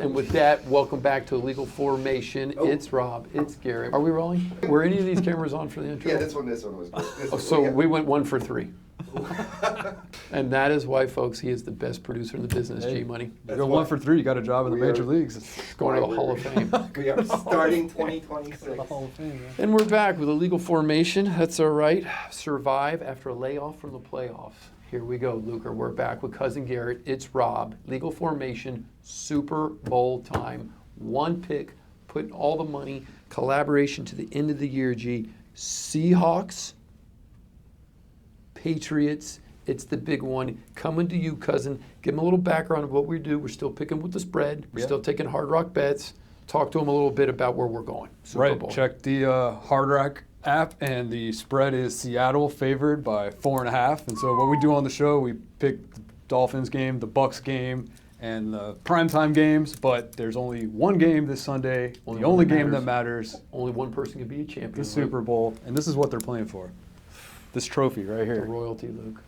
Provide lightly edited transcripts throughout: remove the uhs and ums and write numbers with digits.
And with that, welcome back to Illegal Formation. Oh. It's Rob. It's Garrett. Are we rolling? Were any of these cameras on for the intro? Yeah, this one was good. So we went 1 for 3. And that is why, folks, he is the best producer in the business, Hey. G-Money. You go 1 for 3, you got a job in the We major are- leagues. Going to the Hall of Fame. We are starting 2026. Hall of Fame, yeah. And we're back with Illegal Formation. That's all right. Survive after a layoff from the playoffs. Here we go, Luker. We're back with Cousin Garrett. It's Rob. Legal Formation, Super Bowl time. 1 pick, putting all the money, collaboration to the end of the year, G. Seahawks, Patriots. It's the big one. Coming to you, cousin. Give them a little background of what we do. We're still picking with the spread. We're Yeah. still taking Hard Rock bets. Talk to them a little bit about where we're going. Super Bowl. Check the Hard Rock app, and the spread is Seattle favored by 4.5. And so what we do on the show, we pick the Dolphins game, the Bucks game, and the primetime games. But there's only one game this Sunday. Only the one only that game that matters. matters, Only one person can be a champion. the Super Bowl, and this is what they're playing for. This trophy right The here. royalty, Luke.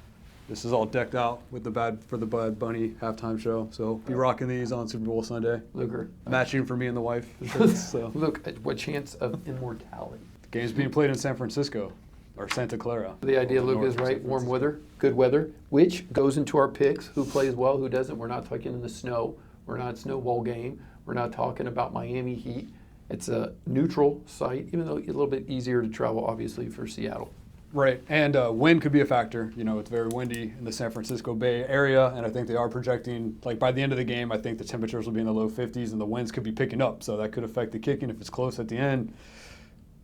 This is all decked out with the Bad Bunny halftime show. So be rocking these on Super Bowl Sunday. Luker. Matching for me and the wife. So Look at what chance of immortality. the game's being played in San Francisco or Santa Clara. The idea, North Luke, is of right. San Warm Francisco. weather, good weather, which goes into our picks. Who plays well, who doesn't. We're not talking in the snow. We're not snowball game. We're not talking about Miami Heat. It's a neutral site, even though a little bit easier to travel, obviously, for Seattle. Right, and wind could be a factor. You know, it's very windy in the San Francisco Bay Area, and I think they are projecting, like by the end of the game, I think the temperatures will be in the low 50s, and the winds could be picking up, so that could affect the kicking. If it's close at the end,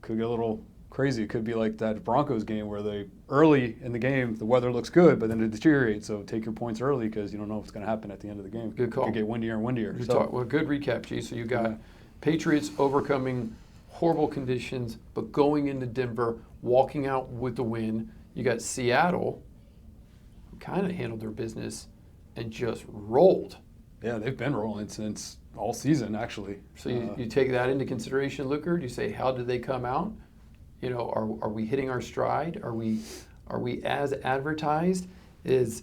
could get a little crazy. It could be like that Broncos game where early in the game, the weather looks good, but then it deteriorates, so take your points early because you don't know what's going to happen at the end of the game. Good call. It could get windier and windier. Well, good recap, G. So you got Yeah. Patriots overcoming horrible conditions, but going into Denver, walking out with the win. You got Seattle, who kind of handled their business and just rolled. Yeah, they've been rolling since all season, actually. So you take that into consideration, Luker? Do you say, how did they come out? You know, are we hitting our stride? Are we as advertised? Is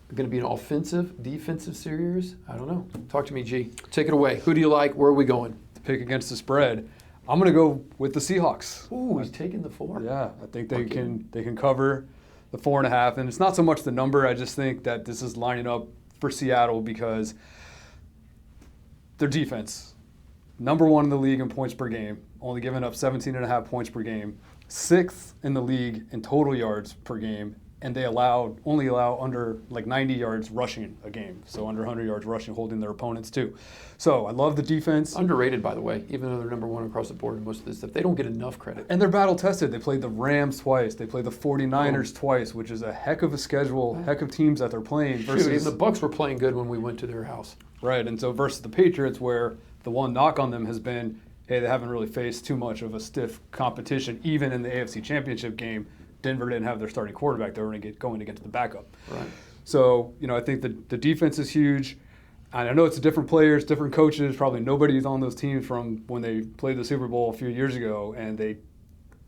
it going to be an offensive, defensive series? I don't know. Talk to me, G. Take it away. Who do you like? Where are we going? To pick against the spread, I'm going to go with the Seahawks. Ooh, he's taking the 4. Yeah, I think they Okay. can cover the 4.5, and it's not so much the number. I just think that this is lining up for Seattle because their defense, number 1 in the league in points per game, only giving up 17.5 points per game, 6th in the league in total yards per game, and they only allow under like 90 yards rushing a game, so under 100 yards rushing, holding their opponents too. So I love the defense. Underrated, by the way, even though they're number 1 across the board in most of this stuff. They don't get enough credit. And they're battle tested. They played the Rams twice. They played the 49ers twice, which is a heck of a schedule, heck of teams that they're playing. Versus, Shoot, even the Bucks were playing good when we went to their house. right, and so versus the Patriots, where the one knock on them has been, hey, they haven't really faced too much of a stiff competition. Even in the AFC Championship game, Denver didn't have their starting quarterback. They were going against the backup. Right. So, you know, I think the defense is huge. And I know it's different players, different coaches. Probably nobody's on those teams from when they played the Super Bowl a few years ago, and they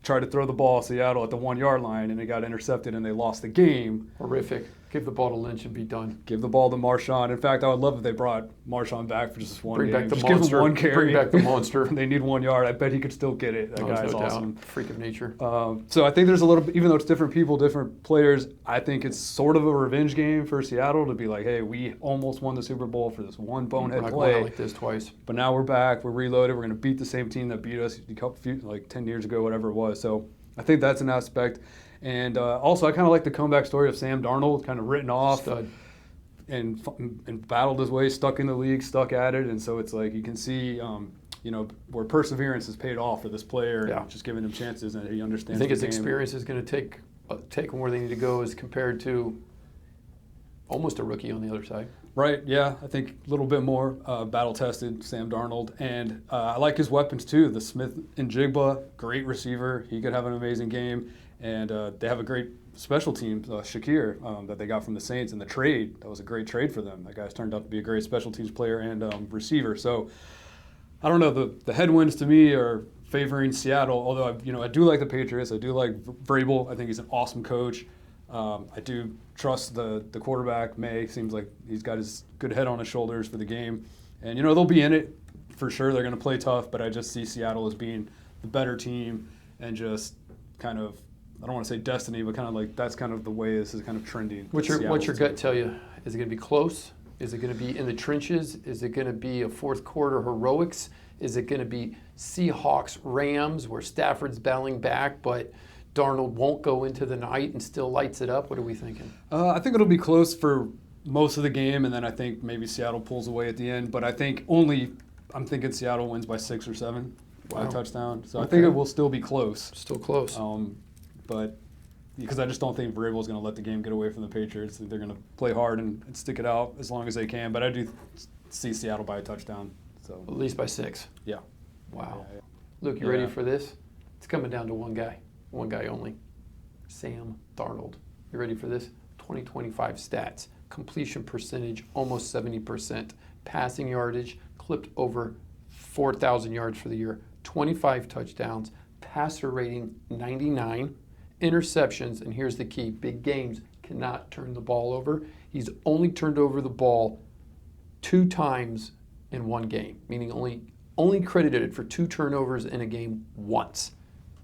tried to throw the ball at Seattle at the 1-yard line, and it got intercepted, and they lost the game. Horrific. Give the ball to Lynch and be done. Give the ball to Marshawn. In fact, I would love if they brought Marshawn back for just one Bring game. back the Just monster. give him one carry. Bring back the monster. They need 1 yard. I bet he could still get it. That No, guy's no doubt. awesome. Freak of nature. So I think there's a little bit, even though it's different people, different players, I think it's sort of a revenge game for Seattle to be like, hey, we almost won the Super Bowl for this one We're bonehead not going play. out like this twice. But now we're back. We're reloaded. We're going to beat the same team that beat us like 10 years ago, whatever it was. So I think that's an aspect. And also, I kind of like the comeback story of Sam Darnold, kind of written off Stud. and battled his way, stuck in the league, stuck at it. And so it's like you can see, you know, where perseverance has paid off for this player, Yeah. and just giving him chances, and he I understands think the his game. experience is going to take them where they need to go as compared to almost a rookie on the other side. Right, yeah. I think a little bit more battle-tested, Sam Darnold. And I like his weapons, too. The Smith and Jigba, great receiver. He could have an amazing game. And they have a great special team, Shakir, that they got from the Saints in the trade. That was a great trade for them. That guy's turned out to be a great special teams player and receiver. So, I don't know. The headwinds, to me, are favoring Seattle, although I do like the Patriots. I do like Vrabel. I think he's an awesome coach. I do trust the quarterback. May seems like he's got his good head on his shoulders for the game. And, they'll be in it for sure. They're going to play tough, but I just see Seattle as being the better team and just kind of, I don't want to say destiny, but kind of like that's kind of the way this is kind of trending. What's your gut tell you? Is it going to be close? Is it going to be in the trenches? Is it going to be a fourth quarter heroics? Is it going to be Seahawks, Rams, where Stafford's battling back, but Darnold won't go into the night and still lights it up? What are we thinking? I think it'll be close for most of the game, and then I think maybe Seattle pulls away at the end. But I'm thinking Seattle wins by 6 or 7 by a touchdown. So I think it will still be close. Still close. But because I just don't think Vrabel's going to let the game get away from the Patriots. They're going to play hard and stick it out as long as they can. But I do see Seattle by a touchdown. So At least by 6. Yeah. Wow. Yeah. Luke, you ready for this? It's coming down to one guy only. Sam Darnold. You ready for this? 2025 stats. Completion percentage, almost 70%. Passing yardage, clipped over 4,000 yards for the year. 25 touchdowns. Passer rating, 99. Interceptions, and here's the key. Big games cannot turn the ball over. He's only turned over the ball 2 times in one game, meaning only credited for 2 turnovers in a game once.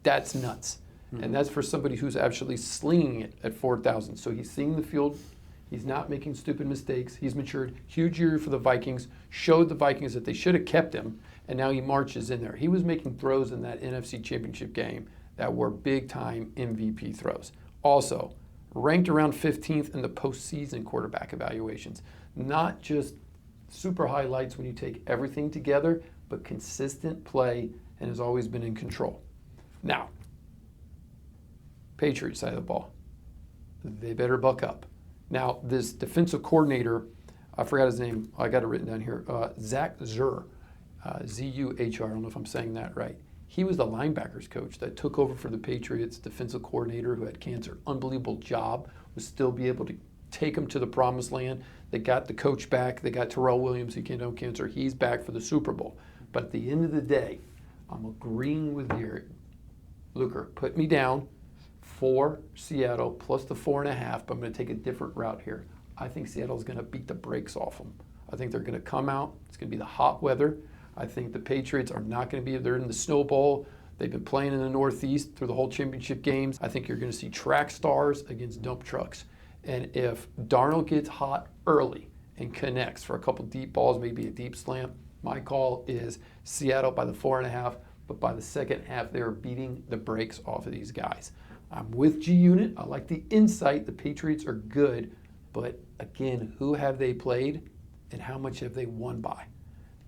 That's nuts. And that's for somebody who's actually slinging it at 4,000. So he's seeing the field. He's not making stupid mistakes. He's matured. Huge year for the Vikings. Showed the Vikings that they should have kept him, and now he marches in there. He was making throws in that NFC Championship game that were big-time MVP throws. Also, ranked around 15th in the postseason quarterback evaluations. Not just super highlights when you take everything together, but consistent play and has always been in control. Now, Patriots side of the ball, they better buck up. Now, this defensive coordinator, I forgot his name. I got it written down here. Zach Zur, Z-U-H-R. I don't know if I'm saying that right. He was the linebackers coach that took over for the Patriots defensive coordinator who had cancer. Unbelievable job. Was still be able to take them to the promised land. They got the coach back. They got Terrell Williams, who came down with cancer. He's back for the Super Bowl. But at the end of the day, I'm agreeing with Garrett. Luker, put me down for Seattle plus the 4.5, but I'm going to take a different route here. I think Seattle's going to beat the brakes off them. I think they're going to come out. It's going to be the hot weather. I think the Patriots are not going to be, they're in the Snow Bowl. They've been playing in the Northeast through the whole championship games. I think you're going to see track stars against dump trucks. And if Darnold gets hot early and connects for a couple deep balls, maybe a deep slant, my call is Seattle by the 4.5, but by the second half, they're beating the brakes off of these guys. I'm with G-Unit. I like the insight. The Patriots are good, but again, who have they played and how much have they won by?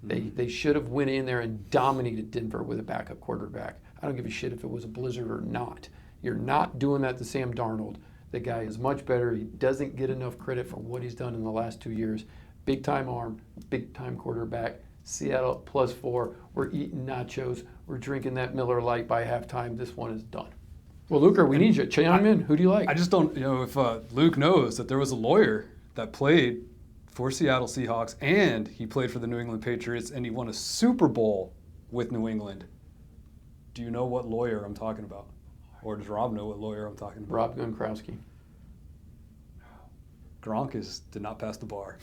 They should have went in there and dominated Denver with a backup quarterback. I don't give a shit if it was a blizzard or not. You're not doing that to Sam Darnold. The guy is much better. He doesn't get enough credit for what he's done in the last 2 years. Big-time arm, big-time quarterback. Seattle +4. We're eating nachos. We're drinking that Miller Lite by halftime. This one is done. Well, Luker, we need you. Chime in. Who do you like? I just don't, if Luke knows that there was a lawyer that played for Seattle Seahawks and he played for the New England Patriots and he won a Super Bowl with New England. Do you know what lawyer I'm talking about? Or does Rob know what lawyer I'm talking about? Rob Gronkowski. Gronk did not pass the bar.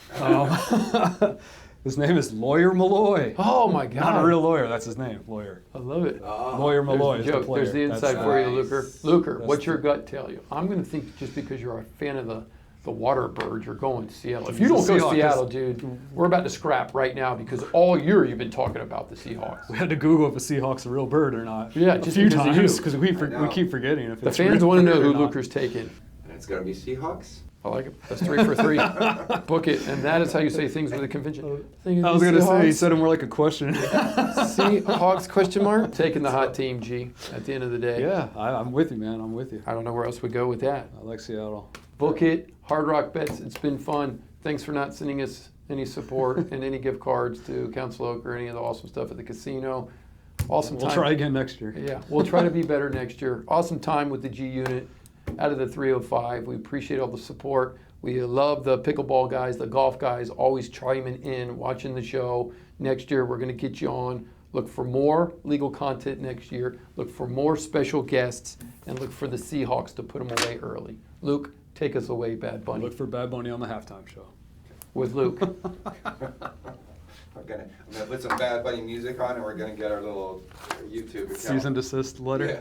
His name is Lawyer Malloy. Oh, my God. Not a real lawyer. That's his name, Lawyer. I love it. Lawyer Malloy is the player. There's the inside That's for you, nice. Luker. Luker, what's your gut tell you? I'm going to think just because you're a fan of the water birds, you're going to Seattle. If you don't go to Seattle, dude, we're about to scrap right now because all year you've been talking about the Seahawks. We had to Google if a Seahawk's a real bird or not. Yeah, a just few because of times you. because we keep forgetting if The it's fans real want to know bird who or not. Luker's taking. And it's going to be Seahawks? I like it. That's 3 for 3. Book it. And that is how you say things with a convention. I was going to say, you said it more like a question. Seahawks question mark? Taking the hot team, G, at the end of the day. Yeah, I'm with you, man. I'm with you. I don't know where else we go with that. I like Seattle. Book it. Hard Rock Bets. It's been fun. Thanks for not sending us any support and any gift cards to Council Oak or any of the awesome stuff at the casino. Awesome time. We'll try again next year. Yeah, we'll try to be better next year. Awesome time with the G Unit out of the 305. We appreciate all the support. We love the pickleball guys, the golf guys, always chiming in, watching the show. Next year, we're going to get you on. Look for more legal content next year. Look for more special guests, and look for the Seahawks to put them away early. Luke, Take us away, Bad Bunny, Look for Bad Bunny on the halftime show. with Luke. I'm gonna put some Bad Bunny music on, and we're gonna get our little YouTube account. Cease and desist letter. Yeah.